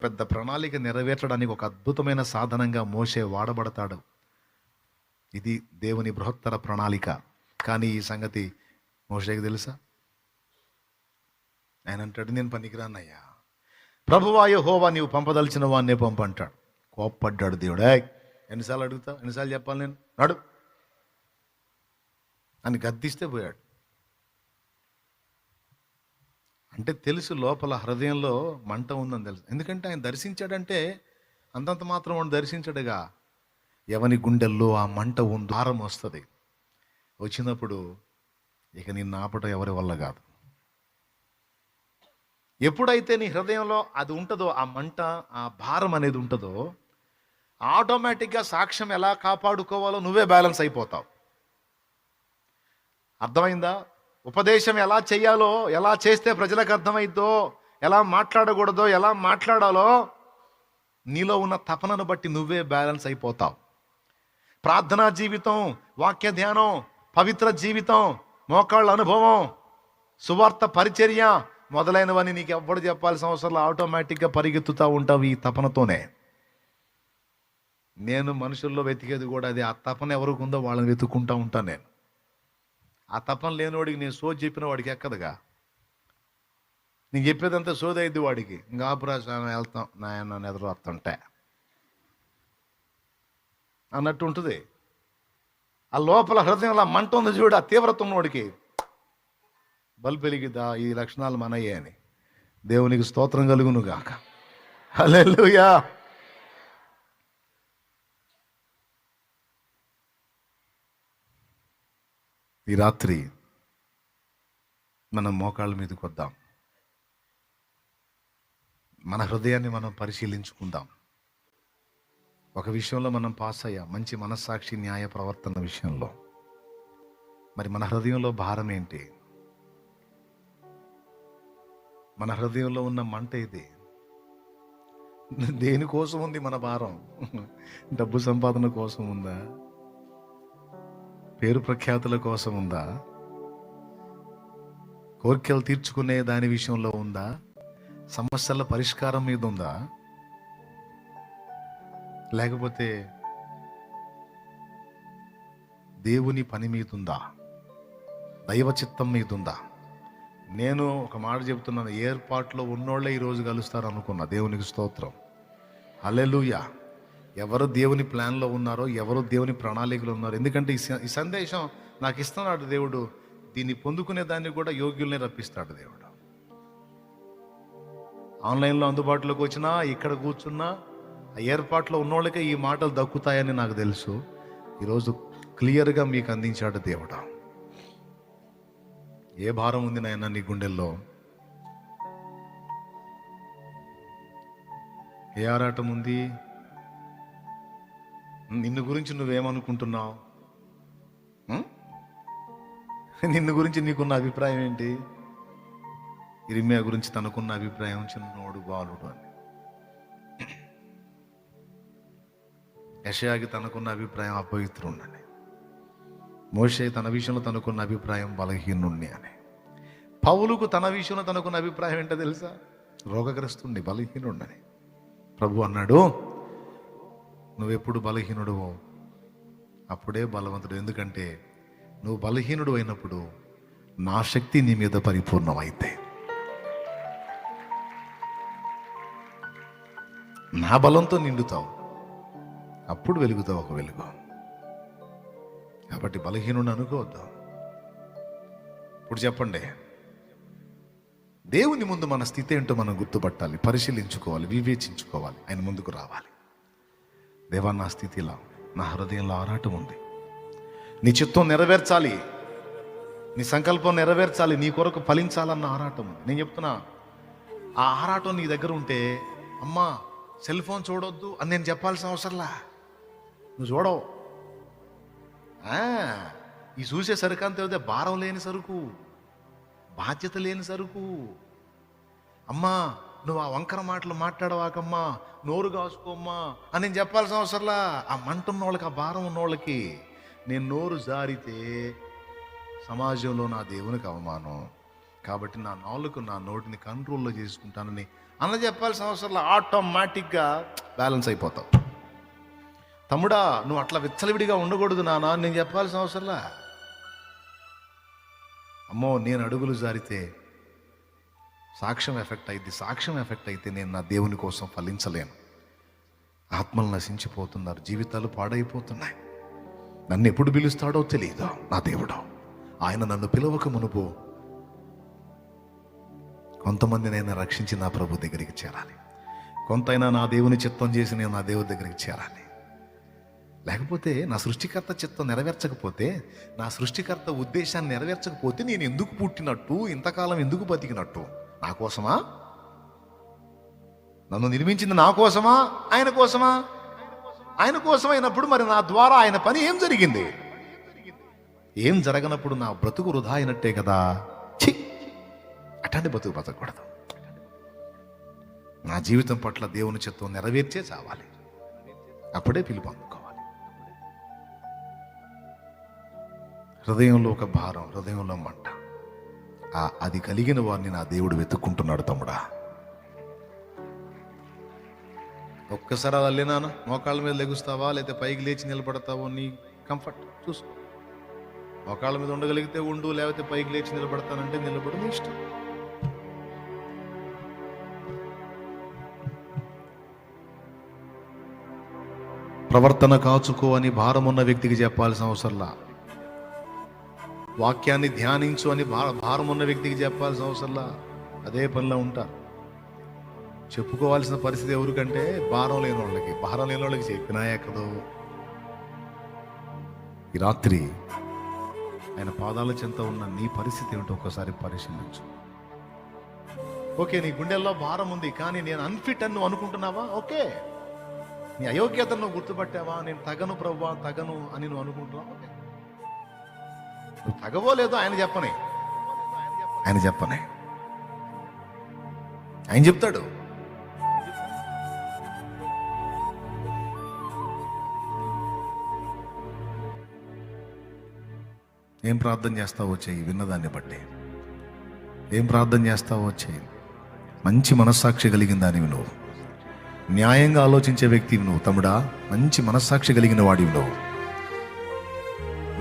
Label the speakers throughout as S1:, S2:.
S1: పెద్ద ప్రణాళిక నెరవేర్చడానికి ఒక అద్భుతమైన సాధనంగా మోషే వాడబడతాడు. ఇది దేవుని బృహత్తర ప్రణాళిక. కానీ ఈ సంగతి మోషేకి తెలుసా? ఆయన అంటాడు, నేను పనికిరానయ్యా, ప్రభువా యెహోవా నీవు పంపదలిచిన వాన్నే పంపు అంటాడు. కోప్పడ్డాడు దేవుడు. ఎన్నిసార్లు అడుగుతా, ఎన్నిసార్లు చెప్పాలి నేను, నడు అని గద్దిస్తే పోయాడు. అంటే తెలుసు, లోపల హృదయంలో మంట ఉందని తెలుసు. ఎందుకంటే ఆయన దర్శించాడంటే అంతంత మాత్రం వాడు దర్శించాడుగా. ఎవని గుండెల్లో ఆ మంట ఉంది, భారం వస్తుంది. వచ్చినప్పుడు ఇక నిన్ను ఆపటం ఎవరి వల్ల కాదు. ఎప్పుడైతే నీ హృదయంలో అది ఉంటుందో, ఆ మంట, ఆ భారం అనేది ఉంటుందో, ఆటోమేటిక్గా సాక్ష్యం ఎలా కాపాడుకోవాలో నువ్వే బ్యాలెన్స్ అయిపోతావు. అర్థమైందా? ఉపదేశం ఎలా చేయాలో, ఎలా చేస్తే ప్రజలకు అర్థమైద్దో, ఎలా మాట్లాడకూడదో, ఎలా మాట్లాడాలో నీలో ఉన్న తపనను బట్టి నువ్వే బ్యాలెన్స్ అయిపోతావు. ప్రార్థనా జీవితం, వాక్య ధ్యానం, పవిత్ర జీవితం, మోకాళ్ళ అనుభవం, సువార్త పరిచర్య మొదలైనవని నీకు ఎవ్వడు చెప్పాల్సిన అవసరం, ఆటోమేటిక్గా పరిగెత్తుతూ ఉంటావు ఈ తపనతోనే. నేను మనుషుల్లో వెతికేది కూడా అది. ఆ తపన ఎవరికి ఉందో వాళ్ళని వెతుక్కుంటూ ఉంటాను నేను. ఆ తపన లేనివాడికి నేను సోది చెప్పిన వాడికి ఎక్కదుగా. నేను చెప్పేదంతా సోది అయింది వాడికి. ఇంకా ఆపురాశానం వెళ్తాం నాయన ఎదురు వస్తుంటే అన్నట్టు ఉంటుంది. ఆ లోపల హృదయంలో మంట ఉంది చూడు, ఆ తీవ్రత ఉన్నవాడికి బల్బు వెలిగిద్దా, ఈ లక్షణాలు మనయ్యే అని. దేవునికి స్తోత్రం కలుగును గాక. హల్లెలూయా. ఈ రాత్రి మనం మోకాళ్ళ మీదకి వద్దాం. మన హృదయాన్ని మనం పరిశీలించుకుందాం. ఒక విషయంలో మనం పాస్ అయ్యాం, మంచి మనస్సాక్షి న్యాయ ప్రవర్తన విషయంలో. మరి మన హృదయంలో భారం ఏంటి? మన హృదయంలో ఉన్న మంట ఇది. దేనికోసం ఉంది మన భారం? డబ్బు సంపాదన కోసం ఉందా? పేరు ప్రఖ్యాతుల కోసం ఉందా? కోరికలు తీర్చుకునే దాని విషయంలో ఉందా? సమస్యల పరిష్కారం మీద ఉందా? లేకపోతే దేవుని పని మీద ఉందా? దైవ చిత్తం మీద ఉందా? నేను ఒక మాట చెబుతున్నాను, ఏర్పాట్లో ఉన్నోళ్ళే ఈరోజు కలుస్తారు అనుకున్నా. దేవునికి స్తోత్రం. హల్లెలూయా. ఎవరు దేవుని ప్లాన్లో ఉన్నారో, ఎవరు దేవుని ప్రణాళికలో ఉన్నారో. ఎందుకంటే ఈ సందేశం నాకు ఇస్తున్నాడు దేవుడు. దీన్ని పొందుకునే దాన్ని కూడా యోగ్యుల్ని రప్పిస్తాడు దేవుడు. ఆన్లైన్లో అందుబాటులోకి వచ్చినా, ఇక్కడ కూర్చున్నా, ఆ ఏర్పాట్లో ఉన్నోళ్ళకే ఈ మాటలు దక్కుతాయని నాకు తెలుసు. ఈరోజు క్లియర్గా మీకు అందించాడు దేవుడు. ఏ భారం ఉంది నాయన నీ గుండెల్లో? ఏ ఆరాటం ఉంది? నిన్ను గురించి నువ్వేమనుకుంటున్నావు? నిన్ను గురించి నీకున్న అభిప్రాయం ఏంటి? ఇర్మియా గురించి తనకున్న అభిప్రాయం చిన్నోడు బాలుడు అని. యెషయాకి తనకున్న అభిప్రాయం అపవిత్రుడని. మోషే తన విషయంలో తనకున్న అభిప్రాయం బలహీనుణ్ణి అని. పౌలుకు తన విషయంలో తనకున్న అభిప్రాయం ఏంటో తెలుసా? రోగగ్రస్తుణ్ణి, బలహీనుడని. ప్రభు అన్నాడు, నువ్వెప్పుడు బలహీనుడువో అప్పుడే బలవంతుడు. ఎందుకంటే నువ్వు బలహీనుడు అయినప్పుడు నా శక్తి నీ మీద పరిపూర్ణమైతే, నా బలంతో నిండుతావు, అప్పుడు వెలుగుతావు ఒక వెలుగు. కాబట్టి బలహీనుడు అనుకోవద్దు. ఇప్పుడు చెప్పండి, దేవుని ముందు మన స్థితి ఏంటో మనం గుర్తుపట్టాలి, పరిశీలించుకోవాలి, వివేచించుకోవాలి, ఆయన ముందుకు రావాలి. దేవా, నా స్థితిలో, నా హృదయంలో ఆరాటం ఉంది, నీ చిత్తం నెరవేర్చాలి, నీ సంకల్పం నెరవేర్చాలి, నీ కొరకు ఫలించాలన్న ఆరాటం ఉంది. నేను చెప్తున్నా, ఆ ఆరాటం నీ దగ్గర ఉంటే, అమ్మా సెల్ ఫోన్ చూడొద్దు అని నేను చెప్పాల్సిన అవసరంలా. నువ్వు చూడవు. ఈ చూసే సరుకు అంతే, భారం లేని సరుకు, బాధ్యత లేని సరుకు. అమ్మా నువ్వు ఆ వంకర మాటలు మాట్లాడవాకమ్మా, నోరు కాసుకోమ్మా అని నేను చెప్పాల్సిన అవసరంలా. ఆ మంట ఉన్న వాళ్ళకి, ఆ భారం ఉన్న వాళ్ళకి. నేను నోరు జారితే సమాజంలో నా దేవునికి అవమానం. కాబట్టి నా నాలుగు, నా నోటిని కంట్రోల్లో చేసుకుంటానని అన్న చెప్పాల్సిన అవసరంలో ఆటోమేటిక్గా బ్యాలెన్స్ అయిపోతావు. తమ్ముడా నువ్వు అట్లా విచ్చలవిడిగా ఉండకూడదు నాన్న నేను చెప్పాల్సిన అవసరంలా. అమ్మో నేను అడుగులు జారితే సాక్ష్యం ఎఫెక్ట్ అయింది, సాక్ష్యం ఎఫెక్ట్ అయితే నేను నా దేవుని కోసం ఫలించలేను. ఆత్మలు నశించిపోతున్నారు, జీవితాలు పాడైపోతున్నాయి. నన్ను ఎప్పుడు పిలుస్తాడో తెలియదు నా దేవుడు. ఆయన నన్ను పిలవక మునుపు కొంతమంది నేను రక్షించి నా ప్రభు దగ్గరికి చేరాలి, కొంతైనా నా దేవుని చిత్తం చేసి నేను నా దేవుడి దగ్గరికి చేరాలి. లేకపోతే నా సృష్టికర్త చిత్తం నెరవేర్చకపోతే, నా సృష్టికర్త ఉద్దేశాన్ని నెరవేర్చకపోతే నేను ఎందుకు పుట్టినట్టు, ఇంతకాలం ఎందుకు బతికినట్టు? నా కోసమా? నన్ను నిర్మించింది నా కోసమా, ఆయన కోసమా? ఆయన కోసం అయినప్పుడు మరి నా ద్వారా ఆయన పని ఏం జరిగింది? ఏం జరగనప్పుడు నా బ్రతుకు వృధా అయినట్టే కదా. ఛీ, అట్లాంటి బ్రతుకు బతకూడదు. నా జీవితం పట్ల దేవుని చిత్తం నెరవేర్చే చావాలి, అప్పుడే పిలుపు అందుకోవాలి. హృదయంలో ఒక భారం, హృదయంలో మంట, అది కలిగిన వారిని నా దేవుడు వెతుక్కుంటున్నాడు. తమ్ముడా ఒక్కసారి అలా వెళ్ళినాను, మోకాళ్ళ మీద లెగుస్తావా లేకపోతే పైకి లేచి నిలబడతావో నీ కంఫర్ట్ చూసుకో. మోకాళ్ళ మీద ఉండగలిగితే ఉండు, లేకపోతే పైకి లేచి నిలబడతానంటే నిలబడు, నీ ఇష్టం. ప్రవర్తన కాచుకో అని భారం ఉన్న వ్యక్తికి చెప్పాల్సిన అవసరంలా. వాక్యాన్ని ధ్యానించు అని భారం ఉన్న వ్యక్తికి చెప్పాల్సిన అవసరంలా. అదే పనిలో ఉంటారు. చెప్పుకోవాల్సిన పరిస్థితి ఎవరికంటే భారం లేని వాళ్ళకి. భారం లేని వాళ్ళకి చెప్పినా ఎక్కదో. ఈ రాత్రి ఆయన పాదాల చెంత ఉన్న నీ పరిస్థితి ఏమిటో ఒకసారి పరిశీలించు. ఓకే, నీ గుండెల్లో భారం ఉంది, కానీ నేను అన్ఫిట్ అని నువ్వు అనుకుంటున్నావా? ఓకే, నీ అయోగ్యతను నువ్వు గుర్తుపట్టావా? నేను తగను ప్రభువా, తగను అని నువ్వు అనుకుంటున్నావా? ఓకే, నువ్వు తగవో లేదో ఆయన చెప్పనే, ఆయన చెప్పనే, ఆయన చెప్తాడు. ఏం ప్రార్థన చేస్తావో చెయ్యి, విన్నదాన్ని బట్టి ఏం ప్రార్థన చేస్తావో చెయ్యి. మంచి మనస్సాక్షి కలిగిన దానివి నువ్వు, న్యాయంగా ఆలోచించే వ్యక్తివి నువ్వు. తమ్ముడా, మంచి మనస్సాక్షి కలిగిన వాడివి నువ్వు.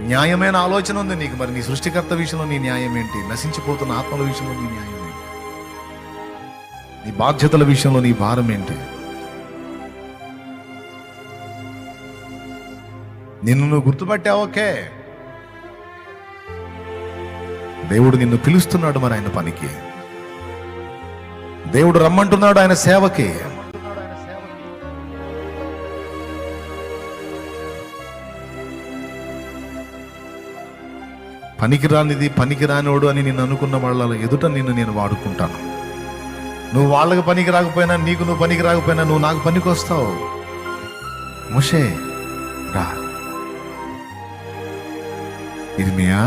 S1: న్యాయమైన ఆలోచన ఉంది నీకు. మరి నీ సృష్టికర్త విషయంలో నీ న్యాయం ఏంటి? నశించిపోతున్న ఆత్మల విషయంలో నీ న్యాయం ఏంటి? నీ బాధ్యతల విషయంలో నీ భారం ఏంటి? నిన్ను నువ్వు గుర్తుపట్టావు, ఓకే. దేవుడు నిన్ను పిలుస్తున్నాడు మరి ఆయన పనికి. దేవుడు రమ్మంటున్నాడు ఆయన సేవకి. పనికిరానిది పనికిరానివాడు అని నేను అనుకున్న వాళ్ళ ఎదుట నిన్ను నేను వాడుకుంటాను. నువ్వు వాళ్ళకి పనికి రాకపోయినా, నీకు నువ్వు పనికి రాకపోయినా, నువ్వు నాకు పనికి వస్తావు. మోషే రా. ఇర్మియా,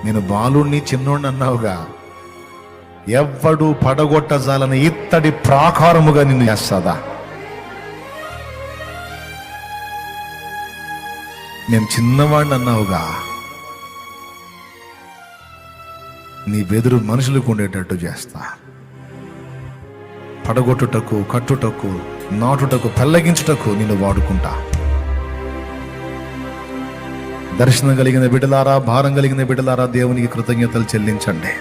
S1: నేను బాలుణ్ణి చిన్నోడిని అన్నావుగా, ఎవ్వడు పడగొట్టజాలని ఇత్తడి ప్రాకారముగా నిన్ను చేస్తాదా? నేను చిన్నవాడిని అన్నావుగా, నీ బెదురు మనుషులకు ఉండేటట్టు చేస్తా. పడగొట్టుటకు, కట్టుటకు, నాటుటకు, పెళ్ళగించుటకు నిన్ను వాడుకుంటా. దర్శనం కలిగిన బిడ్డలారా, భారం కలిగిన బిడ్డలారా, దేవునికి కృతజ్ఞతలు చెల్లించండి.